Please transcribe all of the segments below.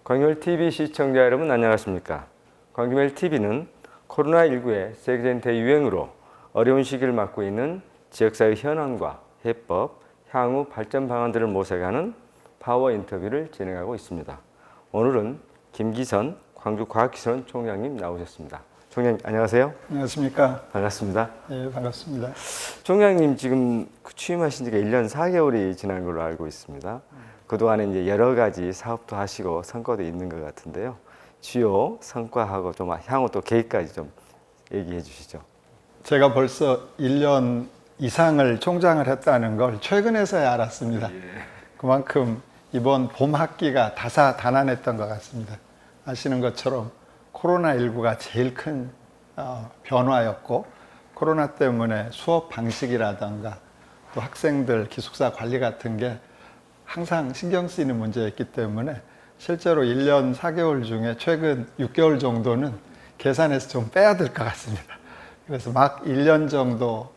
광주멜TV 시청자 여러분 안녕하십니까? 광주멜TV는 코로나19의 세계적인 대유행으로 어려운 시기를 맞고 있는 지역사회 현황과 해법, 향후 발전 방안들을 모색하는 파워 인터뷰를 진행하고 있습니다. 오늘은 김기선 광주과학기술원 총장님 나오셨습니다. 총장님 안녕하세요. 안녕하십니까. 반갑습니다. 네, 반갑습니다. 총장님 지금 취임하신 지가 1년 4개월이 지난 걸로 알고 있습니다. 그동안에 이제 여러 가지 사업도 하시고 성과도 있는 것 같은데요. 주요 성과하고 좀 향후 또 계획까지 좀 얘기해 주시죠. 제가 벌써 1년 이상을 총장을 했다는 걸 최근에서야 알았습니다. 그만큼 이번 봄 학기가 다사다난했던 것 같습니다. 아시는 것처럼 코로나19가 제일 큰 변화였고, 코로나 때문에 수업 방식이라든가 또 학생들 기숙사 관리 같은 게 항상 신경 쓰이는 문제였기 때문에 실제로 1년 4개월 중에 최근 6개월 정도는 계산해서 좀 빼야 될 것 같습니다. 그래서 막 1년 정도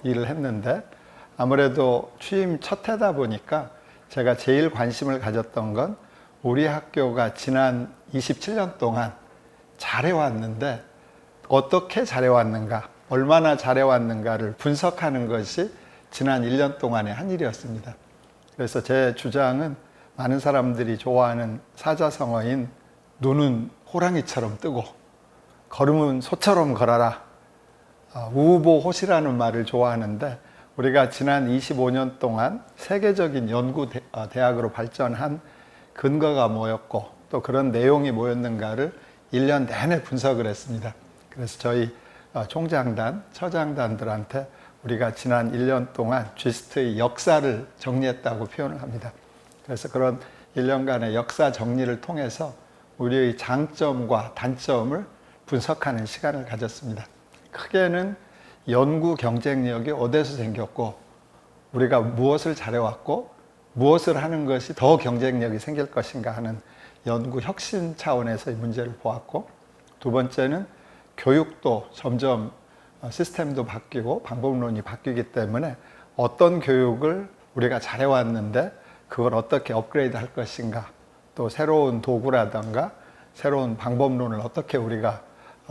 일을 했는데, 아무래도 취임 첫 해다 보니까 제가 제일 관심을 가졌던 건 우리 학교가 지난 27년 동안 잘해왔는데 어떻게 잘해왔는가, 얼마나 잘해왔는가를 분석하는 것이 지난 1년 동안의 한 일이었습니다. 그래서 제 주장은 많은 사람들이 좋아하는 사자성어인 눈은 호랑이처럼 뜨고 걸음은 소처럼 걸어라, 우보호시라는 말을 좋아하는데, 우리가 지난 25년 동안 세계적인 연구 대학으로 발전한 근거가 뭐였고 또 그런 내용이 뭐였는가를 1년 내내 분석을 했습니다. 그래서 저희 총장단, 처장단들한테 우리가 지난 1년 동안 GST의 역사를 정리했다고 표현을 합니다. 그래서 그런 1년간의 역사 정리를 통해서 우리의 장점과 단점을 분석하는 시간을 가졌습니다. 크게는 연구 경쟁력이 어디서 생겼고, 우리가 무엇을 잘해왔고 무엇을 하는 것이 더 경쟁력이 생길 것인가 하는 연구 혁신 차원에서의 문제를 보았고, 두 번째는 교육도 점점 시스템도 바뀌고 방법론이 바뀌기 때문에 어떤 교육을 우리가 잘해왔는데 그걸 어떻게 업그레이드 할 것인가, 또 새로운 도구라든가 새로운 방법론을 어떻게 우리가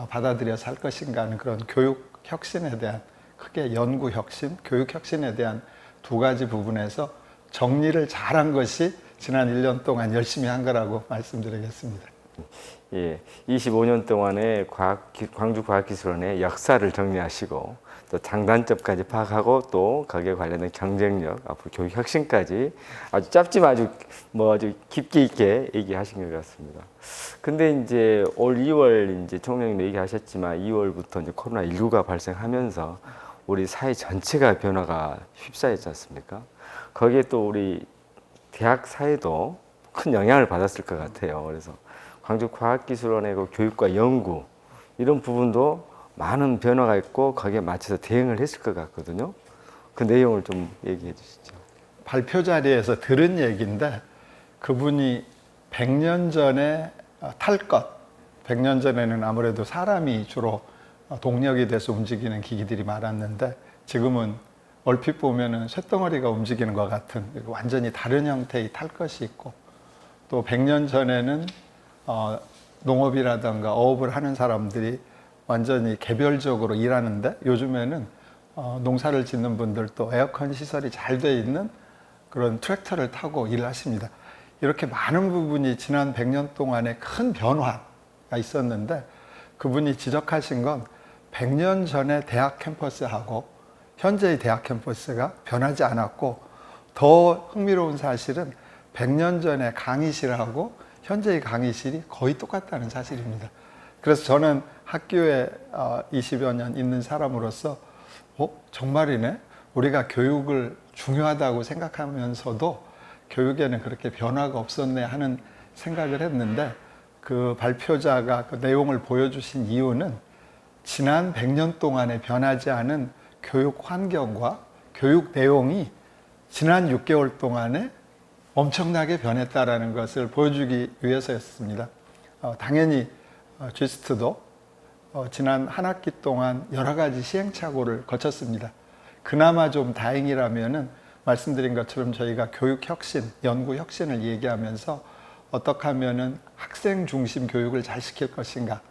받아들여서 할 것인가 하는 그런 교육 혁신에 대한, 크게 연구 혁신, 교육 혁신에 대한 두 가지 부분에서 정리를 잘한 것이 지난 1년 동안 열심히 한 거라고 말씀드리겠습니다. 예, 25년 동안의 광주과학기술원의 역사를 정리하시고 또 장단점까지 파악하고 또 거기에 관련된 경쟁력, 앞으로 교육 혁신까지 아주 짧지만 아주 깊게 있게 얘기하신 것 같습니다. 근데 이제 올 2월 이제 총장님 얘기하셨지만 2월부터 이제 코로나19가 발생하면서 우리 사회 전체가 변화가 휩싸였지 않습니까? 거기에 또 우리 대학 사회도 큰 영향을 받았을 것 같아요. 그래서 광주과학기술원의 그 교육과 연구 이런 부분도 많은 변화가 있고 거기에 맞춰서 대응을 했을 것 같거든요. 그 내용을 좀 얘기해 주시죠. 발표 자리에서 들은 얘기인데, 그분이 100년 전에 탈 것, 100년 전에는 아무래도 사람이 주로 동력이 돼서 움직이는 기기들이 많았는데 지금은 얼핏 보면은 쇳덩어리가 움직이는 것 같은 완전히 다른 형태의 탈 것이 있고, 또 100년 전에는 농업이라든가 어업을 하는 사람들이 완전히 개별적으로 일하는데, 요즘에는 농사를 짓는 분들도 에어컨 시설이 잘 돼 있는 그런 트랙터를 타고 일을 하십니다. 이렇게 많은 부분이 지난 100년 동안에 큰 변화가 있었는데, 그분이 지적하신 건 100년 전의 대학 캠퍼스하고 현재의 대학 캠퍼스가 변하지 않았고, 더 흥미로운 사실은 100년 전의 강의실하고 현재의 강의실이 거의 똑같다는 사실입니다. 그래서 저는 학교에 20여 년 있는 사람으로서 정말이네? 우리가 교육을 중요하다고 생각하면서도 교육에는 그렇게 변화가 없었네 하는 생각을 했는데, 그 발표자가 그 내용을 보여주신 이유는 지난 100년 동안에 변하지 않은 교육 환경과 교육 내용이 지난 6개월 동안에 엄청나게 변했다라는 것을 보여주기 위해서였습니다. 당연히 GST도 지난 한 학기 동안 여러 가지 시행착오를 거쳤습니다. 그나마 좀 다행이라면은 말씀드린 것처럼 저희가 교육 혁신, 연구 혁신을 얘기하면서 어떻게 하면은 학생 중심 교육을 잘 시킬 것인가,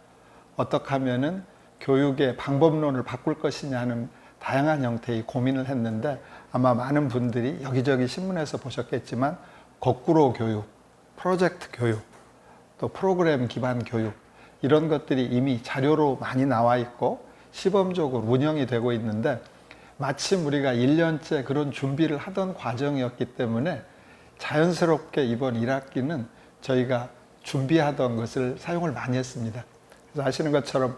어떻게 하면은 교육의 방법론을 바꿀 것이냐 하는 다양한 형태의 고민을 했는데, 아마 많은 분들이 여기저기 신문에서 보셨겠지만 거꾸로 교육, 프로젝트 교육, 또 프로그램 기반 교육, 이런 것들이 이미 자료로 많이 나와 있고 시범적으로 운영이 되고 있는데, 마침 우리가 1년째 그런 준비를 하던 과정이었기 때문에 자연스럽게 이번 1학기는 저희가 준비하던 것을 사용을 많이 했습니다. 그래서 아시는 것처럼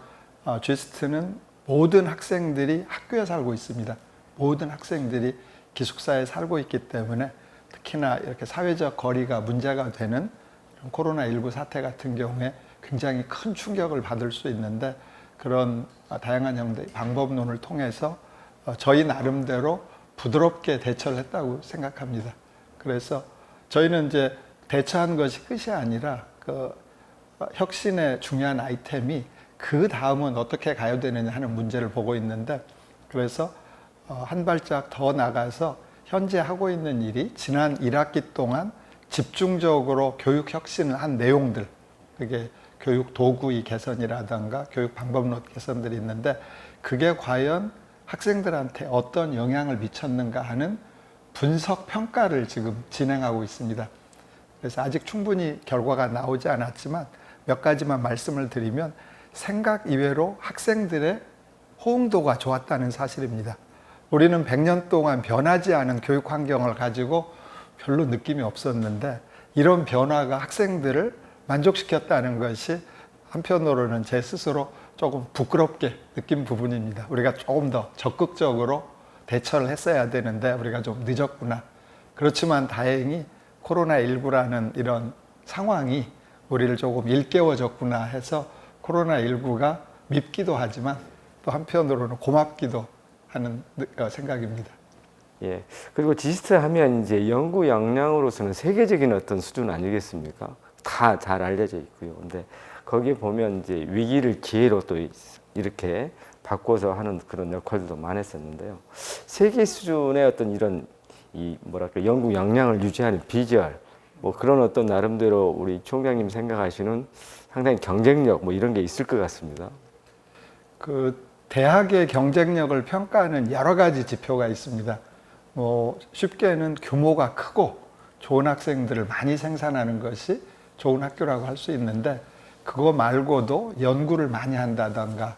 GST는 모든 학생들이 학교에 살고 있습니다. 모든 학생들이 기숙사에 살고 있기 때문에 특히나 이렇게 사회적 거리가 문제가 되는 코로나19 사태 같은 경우에 굉장히 큰 충격을 받을 수 있는데, 그런 다양한 형태의 방법론을 통해서 저희 나름대로 부드럽게 대처를 했다고 생각합니다. 그래서 저희는 이제 대처한 것이 끝이 아니라 그 혁신의 중요한 아이템이 그 다음은 어떻게 가야 되느냐 하는 문제를 보고 있는데, 그래서 한 발짝 더 나가서 현재 하고 있는 일이 지난 1학기 동안 집중적으로 교육 혁신을 한 내용들, 그게 교육 도구의 개선이라든가 교육 방법론 개선들이 있는데, 그게 과연 학생들한테 어떤 영향을 미쳤는가 하는 분석 평가를 지금 진행하고 있습니다. 그래서 아직 충분히 결과가 나오지 않았지만 몇 가지만 말씀을 드리면, 생각 이외로 학생들의 호응도가 좋았다는 사실입니다. 우리는 100년 동안 변하지 않은 교육 환경을 가지고 별로 느낌이 없었는데, 이런 변화가 학생들을 만족시켰다는 것이 한편으로는 제 스스로 조금 부끄럽게 느낀 부분입니다. 우리가 조금 더 적극적으로 대처를 했어야 되는데 우리가 좀 늦었구나. 그렇지만 다행히 코로나19라는 이런 상황이 우리를 조금 일깨워줬구나 해서 코로나19가 밉기도 하지만 또 한편으로는 고맙기도 하는 생각입니다. 예. 그리고 지스트 하면 이제 연구 역량으로서는 세계적인 어떤 수준 아니겠습니까? 다 잘 알려져 있고요. 근데 거기에 보면 이제 위기를 기회로 또 이렇게 바꿔서 하는 그런 역할들도 많았었는데요. 세계 수준의 어떤 이런 이 뭐랄까 연구 역량을 유지하는 비결, 뭐 그런 어떤 나름대로 우리 총장님 생각하시는 상당히 경쟁력 뭐 이런 게 있을 것 같습니다. 그 대학의 경쟁력을 평가하는 여러 가지 지표가 있습니다. 뭐 쉽게는 규모가 크고 좋은 학생들을 많이 생산하는 것이 좋은 학교라고 할 수 있는데, 그거 말고도 연구를 많이 한다던가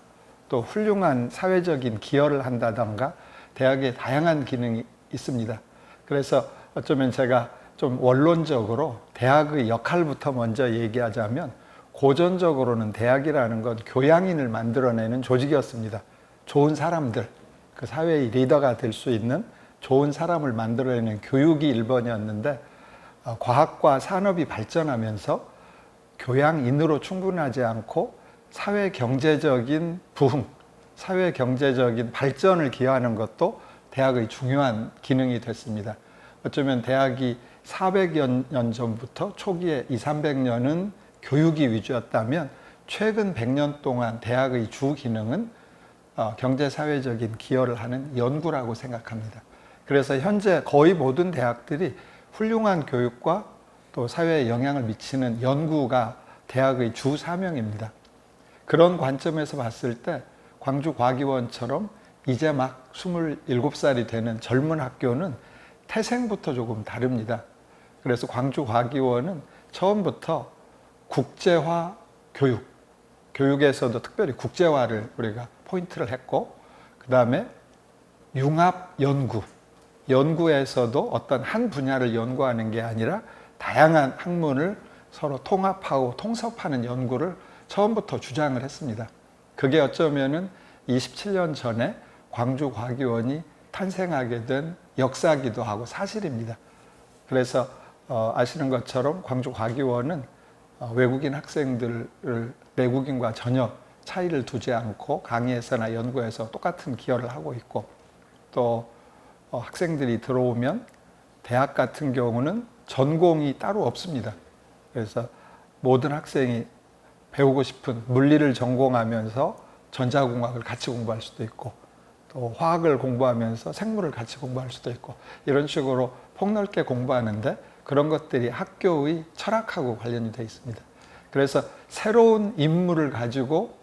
또 훌륭한 사회적인 기여를 한다던가 대학에 다양한 기능이 있습니다. 그래서 어쩌면 제가 좀 원론적으로 대학의 역할부터 먼저 얘기하자면, 고전적으로는 대학이라는 건 교양인을 만들어내는 조직이었습니다. 좋은 사람들, 그 사회의 리더가 될 수 있는 좋은 사람을 만들어내는 교육이 1번이었는데, 과학과 산업이 발전하면서 교양인으로 충분하지 않고 사회 경제적인 부흥, 사회 경제적인 발전을 기여하는 것도 대학의 중요한 기능이 됐습니다. 어쩌면 대학이 400여 년 전부터 초기에 200~300년은 교육이 위주였다면, 최근 100년 동안 대학의 주 기능은 경제사회적인 기여를 하는 연구라고 생각합니다. 그래서 현재 거의 모든 대학들이 훌륭한 교육과 또 사회에 영향을 미치는 연구가 대학의 주 사명입니다. 그런 관점에서 봤을 때 광주과기원처럼 이제 막 27살이 되는 젊은 학교는 태생부터 조금 다릅니다. 그래서 광주과기원은 처음부터 국제화 교육, 교육에서도 특별히 국제화를 우리가 포인트를 했고, 그 다음에 융합 연구, 연구에서도 어떤 한 분야를 연구하는 게 아니라 다양한 학문을 서로 통합하고 통섭하는 연구를 처음부터 주장을 했습니다. 그게 어쩌면은 27년 전에 광주과기원이 탄생하게 된 역사기도 하고 사실입니다. 그래서 아시는 것처럼 광주과기원은 외국인 학생들을 내국인과 전혀 차이를 두지 않고 강의에서나 연구에서 똑같은 기여를 하고 있고, 또 학생들이 들어오면 대학 같은 경우는 전공이 따로 없습니다. 그래서 모든 학생이 배우고 싶은 물리를 전공하면서 전자공학을 같이 공부할 수도 있고, 또 화학을 공부하면서 생물을 같이 공부할 수도 있고, 이런 식으로 폭넓게 공부하는데 그런 것들이 학교의 철학하고 관련이 되어 있습니다. 그래서 새로운 임무를 가지고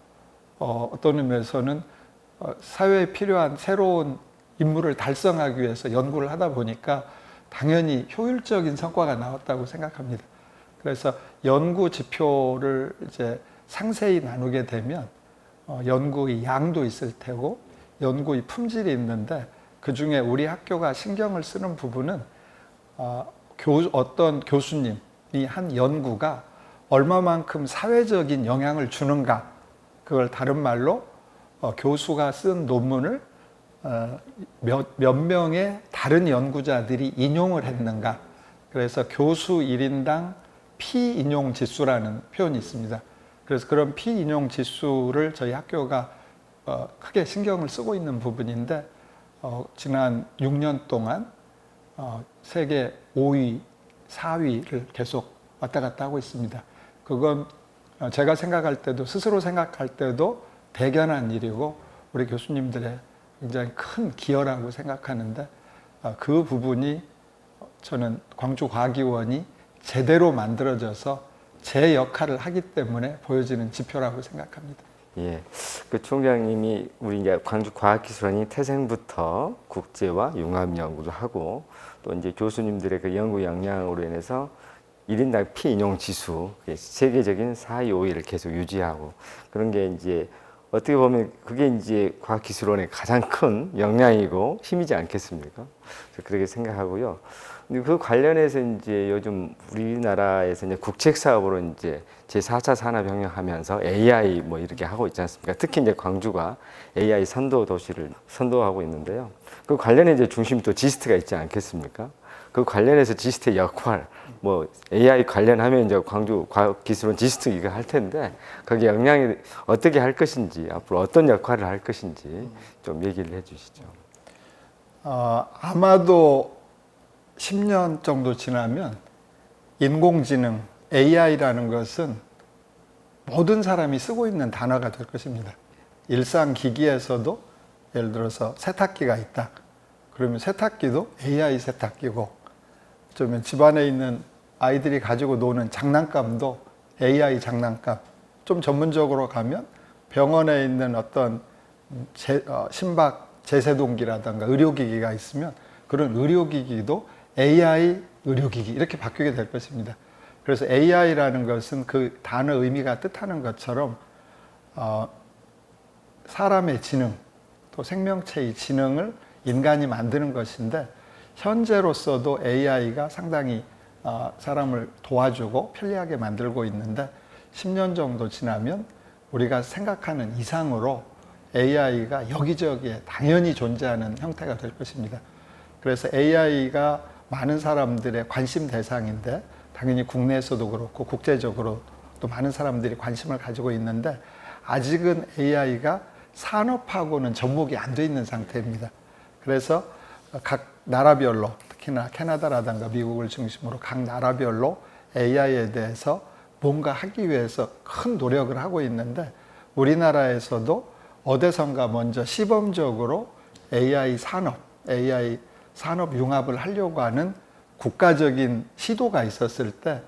어떤 의미에서는 사회에 필요한 새로운 임무를 달성하기 위해서 연구를 하다 보니까 당연히 효율적인 성과가 나왔다고 생각합니다. 그래서 연구 지표를 이제 상세히 나누게 되면 연구의 양도 있을 테고 연구의 품질이 있는데, 그 중에 우리 학교가 신경을 쓰는 부분은 어떤 교수님이 한 연구가 얼마만큼 사회적인 영향을 주는가, 그걸 다른 말로 교수가 쓴 논문을 몇 명의 다른 연구자들이 인용을 했는가. 그래서 교수 1인당 피인용 지수라는 표현이 있습니다. 그래서 그런 피인용 지수를 저희 학교가 크게 신경을 쓰고 있는 부분인데, 지난 6년 동안 세계 5위, 4위를 계속 왔다 갔다 하고 있습니다. 그건 제가 생각할 때도, 스스로 생각할 때도 대견한 일이고 우리 교수님들의 굉장히 큰 기여라고 생각하는데, 그 부분이 저는 광주과학위원이 제대로 만들어져서 제 역할을 하기 때문에 보여지는 지표라고 생각합니다. 예, 그 총장님이 우리 이제 광주과학기술원이 태생부터 국제와 융합 연구도 하고, 또 이제 교수님들의 그 연구 역량으로 인해서 1인당 피인용 지수 세계적인 4위, 5위를 계속 유지하고, 그런 게 이제 어떻게 보면 그게 이제 과학기술원의 가장 큰 역량이고 힘이지 않겠습니까? 그렇게 생각하고요. 근데 그 관련해서 이제 요즘 우리나라에서 이제 국책 사업으로 이제 제4차 산업혁명 하면서 AI 뭐 이렇게 하고 있지 않습니까? 특히 이제 광주가 AI 선도 도시를 선도하고 있는데요. 그 관련해 이제 중심 또 지스트가 있지 않겠습니까? 그 관련해서 지스트의 역할, 뭐 AI 관련하면 이제 광주 과학기술원 지스트 이거 할 텐데, 거기 역량이 어떻게 할 것인지, 앞으로 어떤 역할을 할 것인지 좀 얘기를 해주시죠. 아마도 10년 정도 지나면 인공지능, AI라는 것은 모든 사람이 쓰고 있는 단어가 될 것입니다. 일상 기기에서도 예를 들어서 세탁기가 있다. 그러면 세탁기도 AI 세탁기고, 어쩌면 집안에 있는 아이들이 가지고 노는 장난감도 AI 장난감. 좀 전문적으로 가면 병원에 있는 어떤 심박 제세동기라든가 의료기기가 있으면 그런 의료기기도 AI 의료기기 이렇게 바뀌게 될 것입니다. 그래서 AI라는 것은 그 단어 의미가 뜻하는 것처럼 사람의 지능, 또 생명체의 지능을 인간이 만드는 것인데, 현재로서도 AI가 상당히 사람을 도와주고 편리하게 만들고 있는데, 10년 정도 지나면 우리가 생각하는 이상으로 AI가 여기저기에 당연히 존재하는 형태가 될 것입니다. 그래서 AI가 많은 사람들의 관심 대상인데, 당연히 국내에서도 그렇고 국제적으로 또 많은 사람들이 관심을 가지고 있는데, 아직은 AI가 산업하고는 접목이 안 돼 있는 상태입니다. 그래서 각 나라별로, 특히나 캐나다라든가 미국을 중심으로 각 나라별로 AI에 대해서 뭔가 하기 위해서 큰 노력을 하고 있는데, 우리나라에서도 어디선가 먼저 시범적으로 AI 산업 융합을 하려고 하는 국가적인 시도가 있었을 때,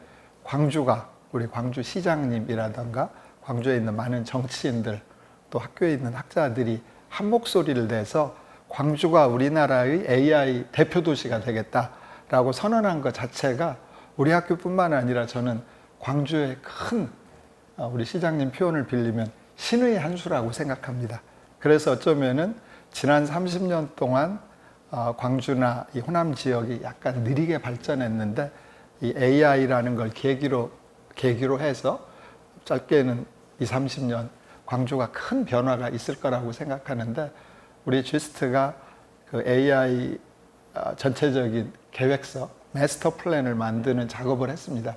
광주가, 우리 광주 시장님이라든가 광주에 있는 많은 정치인들, 또 학교에 있는 학자들이 한 목소리를 내서 광주가 우리나라의 AI 대표 도시가 되겠다라고 선언한 것 자체가 우리 학교뿐만 아니라 저는 광주의 큰, 우리 시장님 표현을 빌리면 신의 한 수라고 생각합니다. 그래서 어쩌면은 지난 30년 동안 광주나 이 호남 지역이 약간 느리게 발전했는데, 이 AI라는 걸 계기로 해서 짧게는 20, 30년 광주가 큰 변화가 있을 거라고 생각하는데, 우리 GIST가 그 AI 전체적인 계획서, 마스터 플랜을 만드는 작업을 했습니다.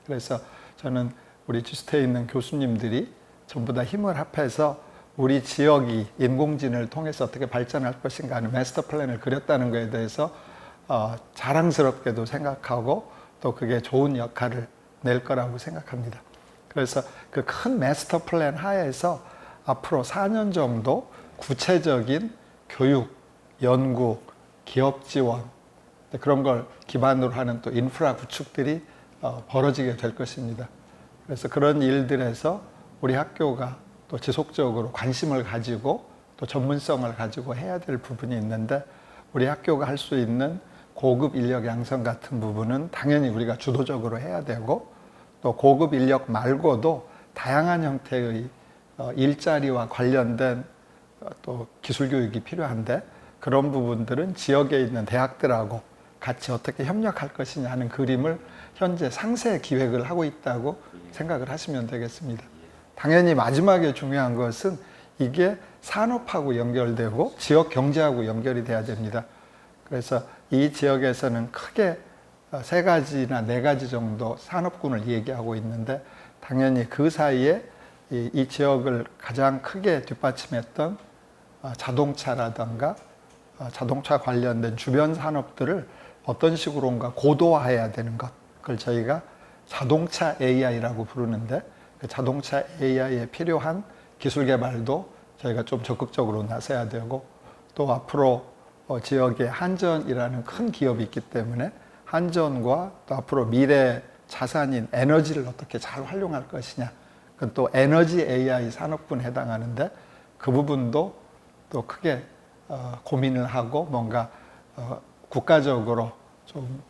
그래서 저는 우리 GIST에 있는 교수님들이 전부 다 힘을 합해서 우리 지역이 인공지능을 통해서 어떻게 발전할 것인가 하는 마스터 플랜을 그렸다는 것에 대해서 자랑스럽게도 생각하고, 또 그게 좋은 역할을 낼 거라고 생각합니다. 그래서 그 큰 마스터 플랜 하에서 앞으로 4년 정도 구체적인 교육, 연구, 기업 지원, 그런 걸 기반으로 하는 또 인프라 구축들이 벌어지게 될 것입니다. 그래서 그런 일들에서 우리 학교가 또 지속적으로 관심을 가지고 또 전문성을 가지고 해야 될 부분이 있는데, 우리 학교가 할 수 있는 고급 인력 양성 같은 부분은 당연히 우리가 주도적으로 해야 되고, 또 고급 인력 말고도 다양한 형태의 일자리와 관련된 또 기술 교육이 필요한데, 그런 부분들은 지역에 있는 대학들하고 같이 어떻게 협력할 것이냐 하는 그림을 현재 상세 기획을 하고 있다고 생각을 하시면 되겠습니다. 당연히 마지막에 중요한 것은 이게 산업하고 연결되고 지역 경제하고 연결이 돼야 됩니다. 그래서 이 지역에서는 크게 3가지나 4가지 정도 산업군을 얘기하고 있는데, 당연히 그 사이에 이 지역을 가장 크게 뒷받침했던 자동차라든가 자동차 관련된 주변 산업들을 어떤 식으로인가 고도화해야 되는 것, 그걸 저희가 자동차 AI라고 부르는데, 그 자동차 AI에 필요한 기술 개발도 저희가 좀 적극적으로 나서야 되고, 또 앞으로 지역에 한전이라는 큰 기업이 있기 때문에 한전과 또 앞으로 미래 자산인 에너지를 어떻게 잘 활용할 것이냐, 그건 또 에너지 AI 산업군에 해당하는데, 그 부분도 또 크게 고민을 하고 뭔가 국가적으로 좀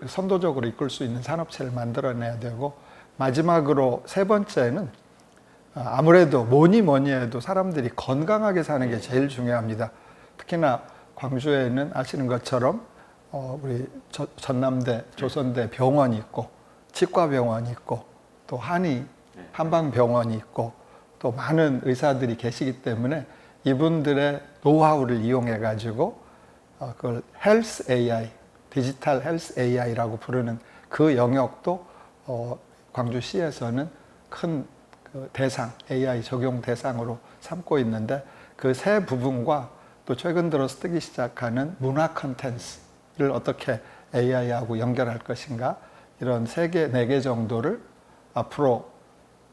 선도적으로 이끌 수 있는 산업체를 만들어내야 되고, 마지막으로 3번째는 아무래도 뭐니 해도 사람들이 건강하게 사는 게 제일 중요합니다. 특히나 광주에는 아시는 것처럼 우리 전남대, 조선대 병원이 있고, 치과병원이 있고, 또 한방병원이 있고, 또 많은 의사들이 계시기 때문에 이분들의 노하우를 이용해 가지고 그걸 헬스 AI, 디지털 헬스 AI라고 부르는 그 영역도 광주시에서는 큰 대상, AI 적용 대상으로 삼고 있는데, 그 3 부분과 또 최근 들어서 뜨기 시작하는 문화 콘텐츠를 어떻게 AI하고 연결할 것인가, 이런 3개, 4개 정도를 앞으로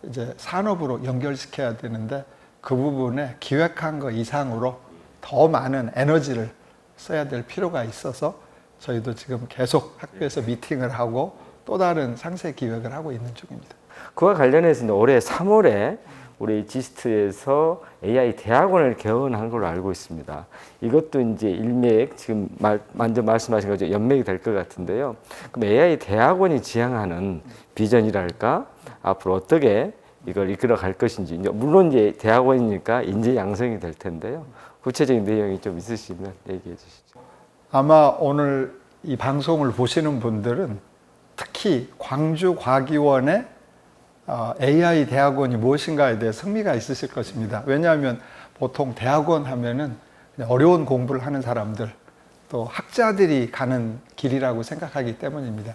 이제 산업으로 연결시켜야 되는데, 그 부분에 기획한 거 이상으로 더 많은 에너지를 써야 될 필요가 있어서 저희도 지금 계속 학교에서 미팅을 하고 또 다른 상세 기획을 하고 있는 중입니다. 그와 관련해서 올해 3월에 우리 지스트에서 AI 대학원을 개원한 걸로 알고 있습니다. 이것도 이제 일맥 지금 먼저 말씀하신 거죠. 연맥이 될 것 같은데요. 그럼 AI 대학원이 지향하는 비전이랄까, 앞으로 어떻게 이걸 이끌어 갈 것인지, 물론 이제 대학원이니까 인재 양성이 될 텐데요. 구체적인 내용이 좀 있으시면 얘기해 주시죠. 아마 오늘 이 방송을 보시는 분들은 특히 광주과기원의 AI 대학원이 무엇인가에 대해 흥미가 있으실 것입니다. 왜냐하면 보통 대학원 하면은 그냥 어려운 공부를 하는 사람들, 또 학자들이 가는 길이라고 생각하기 때문입니다.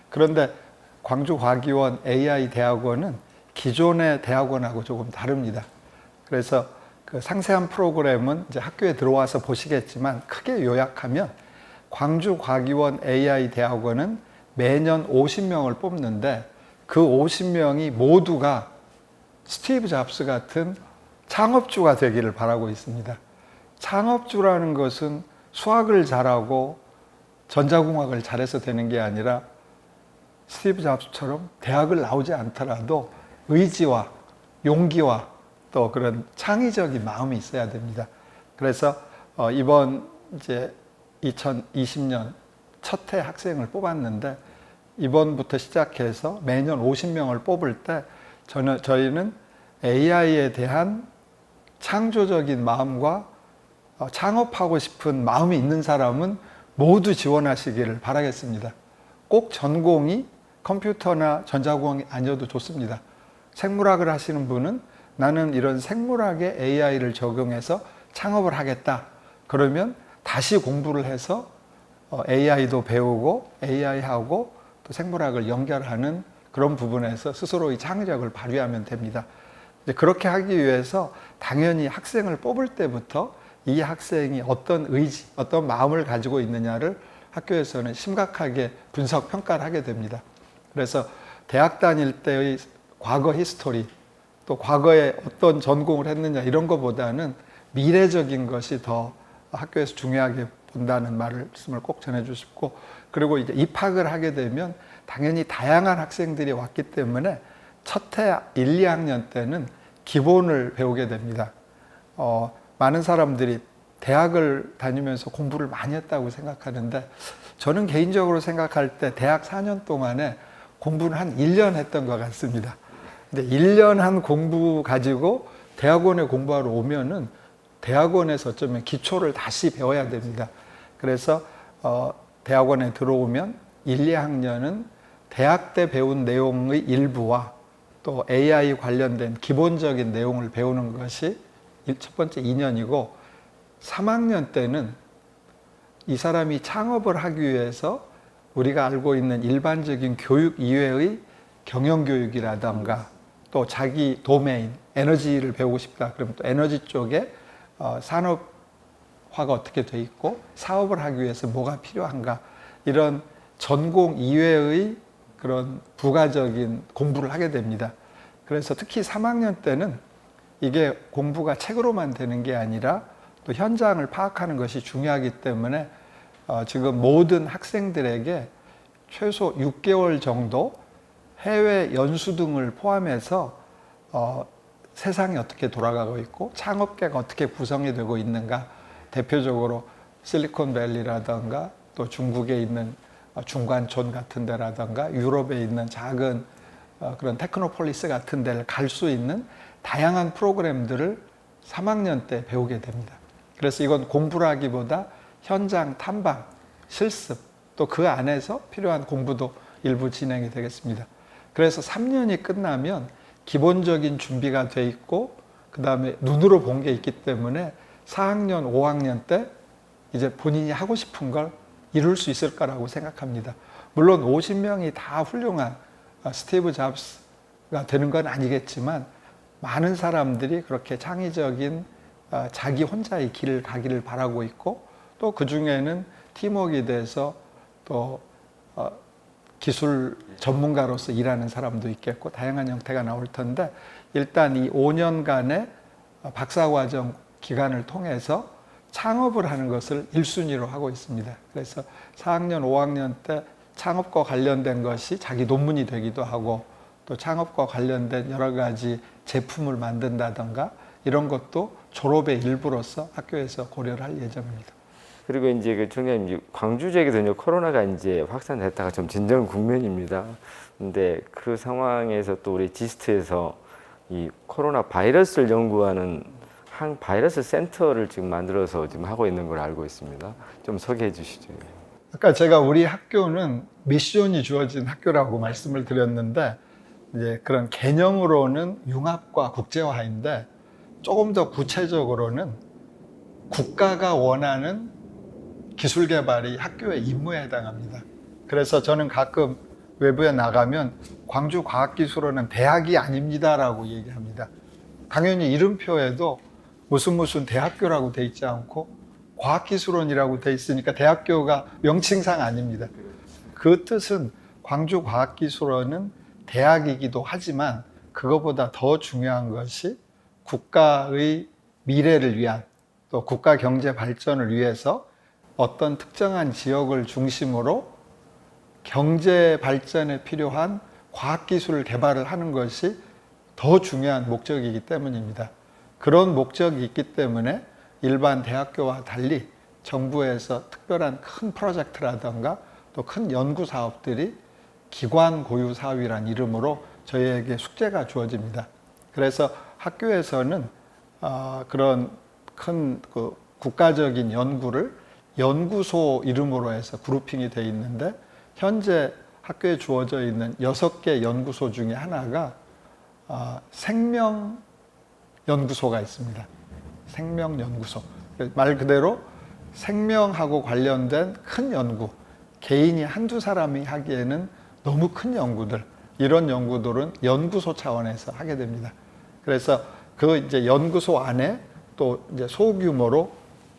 그런데 광주과기원 AI 대학원은 기존의 대학원하고 조금 다릅니다. 그래서 그 상세한 프로그램은 이제 학교에 들어와서 보시겠지만, 크게 요약하면 광주과기원 AI 대학원은 매년 50명을 뽑는데, 그 50명이 모두가 스티브 잡스 같은 창업주가 되기를 바라고 있습니다. 창업주라는 것은 수학을 잘하고 전자공학을 잘해서 되는 게 아니라, 스티브 잡스처럼 대학을 나오지 않더라도 의지와 용기와 또 그런 창의적인 마음이 있어야 됩니다. 그래서 이번 이제 2020년 첫 해 학생을 뽑았는데, 이번부터 시작해서 매년 50명을 뽑을 때 저희는 AI에 대한 창조적인 마음과 창업하고 싶은 마음이 있는 사람은 모두 지원하시기를 바라겠습니다. 꼭 전공이 컴퓨터나 전자공학이 아니어도 좋습니다. 생물학을 하시는 분은 나는 이런 생물학에 AI를 적용해서 창업을 하겠다. 그러면 다시 공부를 해서 AI도 배우고 AI하고 또 생물학을 연결하는 그런 부분에서 스스로의 창의력을 발휘하면 됩니다. 그렇게 하기 위해서 당연히 학생을 뽑을 때부터 이 학생이 어떤 의지, 어떤 마음을 가지고 있느냐를 학교에서는 심각하게 분석, 평가를 하게 됩니다. 그래서 대학 다닐 때의 과거 히스토리, 또 과거에 어떤 전공을 했느냐 이런 것보다는 미래적인 것이 더 학교에서 중요하게 본다는 말씀을 꼭 전해주시고, 그리고 이제 입학을 하게 되면 당연히 다양한 학생들이 왔기 때문에 첫 해 1, 2학년 때는 기본을 배우게 됩니다. 많은 사람들이 대학을 다니면서 공부를 많이 했다고 생각하는데, 저는 개인적으로 생각할 때 대학 4년 동안에 공부는 한 1년 했던 것 같습니다. 근데 1년 한 공부 가지고 대학원에 공부하러 오면은 대학원에서 어쩌면 기초를 다시 배워야 됩니다. 그래서 대학원에 들어오면 1, 2학년은 대학 때 배운 내용의 일부와 또 AI 관련된 기본적인 내용을 배우는 것이 첫 번째 2년이고, 3학년 때는 이 사람이 창업을 하기 위해서 우리가 알고 있는 일반적인 교육 이외의 경영교육이라던가 또 자기 도메인, 에너지를 배우고 싶다. 그러면 또 에너지 쪽에 산업화가 어떻게 돼 있고 사업을 하기 위해서 뭐가 필요한가, 이런 전공 이외의 그런 부가적인 공부를 하게 됩니다. 그래서 특히 3학년 때는 이게 공부가 책으로만 되는 게 아니라 또 현장을 파악하는 것이 중요하기 때문에 지금 모든 학생들에게 최소 6개월 정도 해외 연수 등을 포함해서 세상이 어떻게 돌아가고 있고 창업계가 어떻게 구성이 되고 있는가, 대표적으로 실리콘밸리라든가 또 중국에 있는 중관촌 같은 데라든가 유럽에 있는 작은 그런 테크노폴리스 같은 데를 갈 수 있는 다양한 프로그램들을 3학년 때 배우게 됩니다. 그래서 이건 공부라기보다 현장 탐방, 실습, 또 그 안에서 필요한 공부도 일부 진행이 되겠습니다. 그래서 3년이 끝나면 기본적인 준비가 돼 있고, 그 다음에 눈으로 본 게 있기 때문에 4학년, 5학년 때 이제 본인이 하고 싶은 걸 이룰 수 있을 거라고 생각합니다. 물론 50명이 다 훌륭한 스티브 잡스가 되는 건 아니겠지만, 많은 사람들이 그렇게 창의적인 자기 혼자의 길을 가기를 바라고 있고, 또 그 중에는 팀워크에 대해서 또 기술 전문가로서 일하는 사람도 있겠고 다양한 형태가 나올 텐데, 일단 이 5년간의 박사과정 기간을 통해서 창업을 하는 것을 1순위로 하고 있습니다. 그래서 4학년, 5학년 때 창업과 관련된 것이 자기 논문이 되기도 하고, 또 창업과 관련된 여러 가지 제품을 만든다던가 이런 것도 졸업의 일부로서 학교에서 고려를 할 예정입니다. 그리고 이제 그 총장님, 광주 지역에서 이제 코로나가 이제 확산됐다가 좀 진정 국면입니다. 근데 그 상황에서 또 우리 지스트에서 이 코로나 바이러스를 연구하는 한 바이러스 센터를 지금 만들어서 지금 하고 있는 걸 알고 있습니다. 좀 소개해 주시죠. 아까 제가 우리 학교는 미션이 주어진 학교라고 말씀을 드렸는데, 이제 그런 개념으로는 융합과 국제화인데 조금 더 구체적으로는 국가가 원하는 기술 개발이 학교의 임무에 해당합니다. 그래서 저는 가끔 외부에 나가면 광주과학기술원은 대학이 아닙니다라고 얘기합니다. 당연히 이름표에도 무슨 대학교라고 돼 있지 않고 과학기술원이라고 돼 있으니까 대학교가 명칭상 아닙니다. 그 뜻은 광주과학기술원은 대학이기도 하지만 그것보다 더 중요한 것이 국가의 미래를 위한, 또 국가 경제 발전을 위해서 어떤 특정한 지역을 중심으로 경제 발전에 필요한 과학기술 개발을 하는 것이 더 중요한 목적이기 때문입니다. 그런 목적이 있기 때문에 일반 대학교와 달리 정부에서 특별한 큰 프로젝트라든가 또 큰 연구 사업들이 기관 고유 사업이란 이름으로 저희에게 숙제가 주어집니다. 그래서 학교에서는 그런 큰 국가적인 연구를 연구소 이름으로 해서 그룹핑이 되어 있는데, 현재 학교에 주어져 있는 6개 연구소 중에 하나가 생명연구소가 있습니다. 생명연구소. 말 그대로 생명하고 관련된 큰 연구, 개인이 한두 사람이 하기에는 너무 큰 연구들, 이런 연구들은 연구소 차원에서 하게 됩니다. 그래서 그 이제 연구소 안에 또 이제 소규모로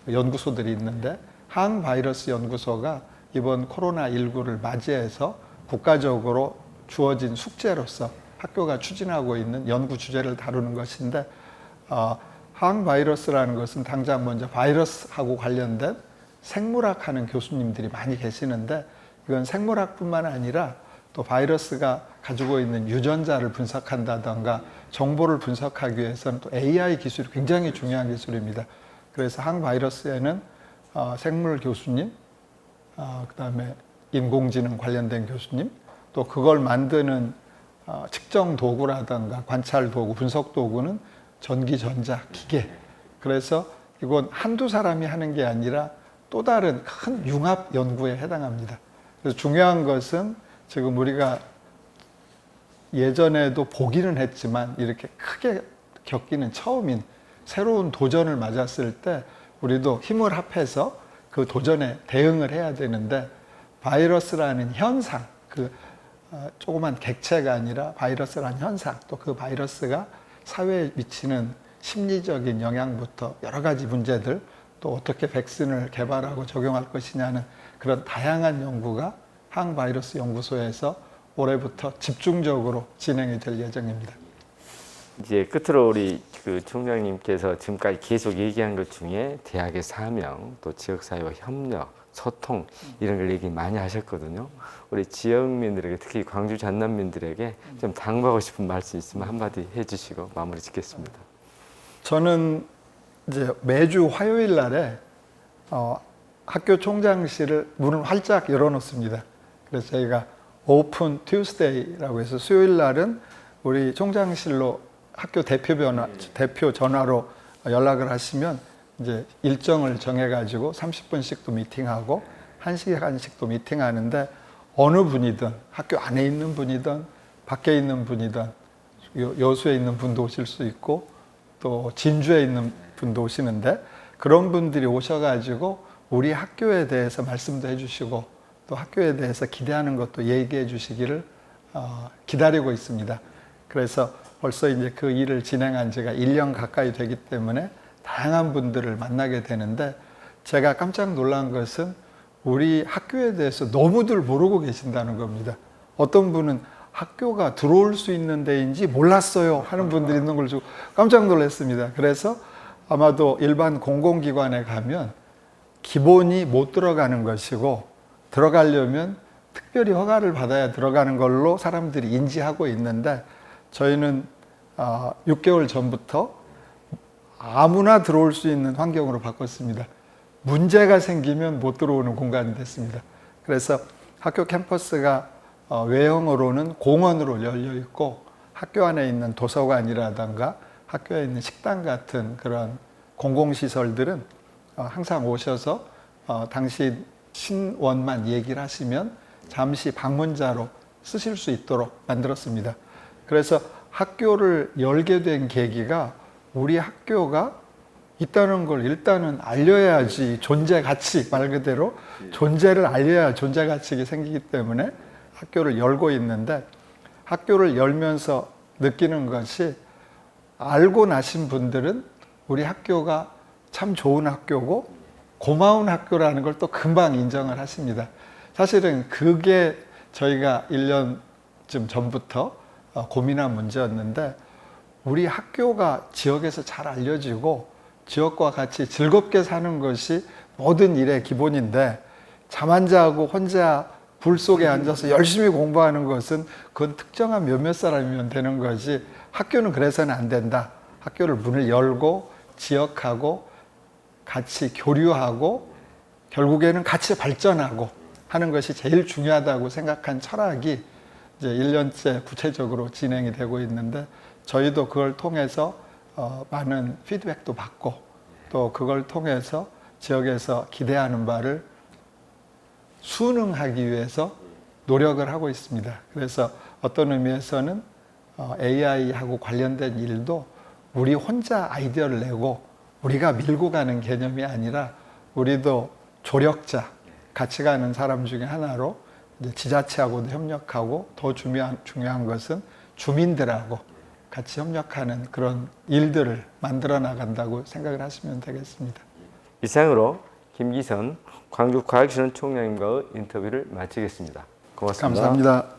연구소들이 있는데, 항바이러스 연구소가 이번 코로나19를 맞이해서 국가적으로 주어진 숙제로서 학교가 추진하고 있는 연구 주제를 다루는 것인데, 항바이러스라는 것은 당장 먼저 바이러스하고 관련된 생물학 하는 교수님들이 많이 계시는데 이건 생물학뿐만 아니라 또 바이러스가 가지고 있는 유전자를 분석한다던가 정보를 분석하기 위해서는 또 AI 기술이 굉장히 중요한 기술입니다. 그래서 항바이러스에는 생물 교수님, 그다음에 인공지능 관련된 교수님, 또 그걸 만드는 측정 도구라든가 관찰 도구, 분석 도구는 전기, 전자, 기계. 그래서 이건 한두 사람이 하는 게 아니라 또 다른 큰 융합 연구에 해당합니다. 그래서 중요한 것은 지금 우리가 예전에도 보기는 했지만 이렇게 크게 겪기는 처음인 새로운 도전을 맞았을 때 우리도 힘을 합해서 그 도전에 대응을 해야 되는데 바이러스라는 현상, 그 조그만 객체가 아니라 바이러스라는 현상, 또 그 바이러스가 사회에 미치는 심리적인 영향부터 여러 가지 문제들, 또 어떻게 백신을 개발하고 적용할 것이냐는 그런 다양한 연구가 항바이러스 연구소에서 올해부터 집중적으로 진행이 될 예정입니다. 이제 끝으로 우리 그 총장님께서 지금까지 계속 얘기한 것 중에 대학의 사명, 또 지역사회와 협력, 소통 이런 걸 얘기 많이 하셨거든요. 우리 지역민들에게 특히 광주 전남민들에게 좀 당부하고 싶은 말씀 있으면 한마디 해주시고 마무리 짓겠습니다. 저는 이제 매주 화요일 날에 학교 총장실을 문을 활짝 열어놓습니다. 그래서 저희가 오픈 튜스데이라고 해서 수요일 날은 우리 총장실로 학교 대표 전화로 연락을 하시면 이제 일정을 정해가지고 30분씩도 미팅하고 1시간씩도 미팅하는데 어느 분이든 학교 안에 있는 분이든 밖에 있는 분이든 여수에 있는 분도 오실 수 있고 또 진주에 있는 분도 오시는데 그런 분들이 오셔가지고 우리 학교에 대해서 말씀도 해주시고 또 학교에 대해서 기대하는 것도 얘기해 주시기를 기다리고 있습니다. 그래서 벌써 이제 그 일을 진행한 지가 1년 가까이 되기 때문에 다양한 분들을 만나게 되는데 제가 깜짝 놀란 것은 우리 학교에 대해서 너무들 모르고 계신다는 겁니다. 어떤 분은 학교가 들어올 수 있는 데인지 몰랐어요 하는 분들이 있는 걸 주고 깜짝 놀랐습니다. 그래서 아마도 일반 공공기관에 가면 기본이 못 들어가는 것이고 들어가려면 특별히 허가를 받아야 들어가는 걸로 사람들이 인지하고 있는데 저희는 6개월 전부터 아무나 들어올 수 있는 환경으로 바꿨습니다. 문제가 생기면 못 들어오는 공간이 됐습니다. 그래서 학교 캠퍼스가 외형으로는 공원으로 열려 있고 학교 안에 있는 도서관이라든가 학교에 있는 식당 같은 그런 공공시설들은 항상 오셔서 당신 신원만 얘기를 하시면 잠시 방문자로 쓰실 수 있도록 만들었습니다. 그래서 학교를 열게 된 계기가 우리 학교가 있다는 걸 일단은 알려야지 존재 가치 말 그대로 존재를 알려야 존재 가치가 생기기 때문에 학교를 열고 있는데 학교를 열면서 느끼는 것이 알고 나신 분들은 우리 학교가 참 좋은 학교고 고마운 학교라는 걸 또 금방 인정을 하십니다. 사실은 그게 저희가 1년쯤 전부터 고민한 문제였는데 우리 학교가 지역에서 잘 알려지고 지역과 같이 즐겁게 사는 것이 모든 일의 기본인데 잠 안 자고 혼자 불 속에 앉아서 열심히 공부하는 것은 그건 특정한 몇몇 사람이면 되는 거지 학교는 그래서는 안 된다. 학교를 문을 열고 지역하고 같이 교류하고 결국에는 같이 발전하고 하는 것이 제일 중요하다고 생각한 철학이 이제 1년째 구체적으로 진행이 되고 있는데 저희도 그걸 통해서 많은 피드백도 받고 또 그걸 통해서 지역에서 기대하는 바를 수능하기 위해서 노력을 하고 있습니다. 그래서 어떤 의미에서는 AI하고 관련된 일도 우리 혼자 아이디어를 내고 우리가 밀고 가는 개념이 아니라 우리도 조력자, 같이 가는 사람 중에 하나로 이제 지자체하고도 협력하고 더 중요한 것은 주민들하고 같이 협력하는 그런 일들을 만들어 나간다고 생각을 하시면 되겠습니다. 이상으로 김기선 광주과학실험 총장님과의 인터뷰를 마치겠습니다. 고맙습니다. 감사합니다.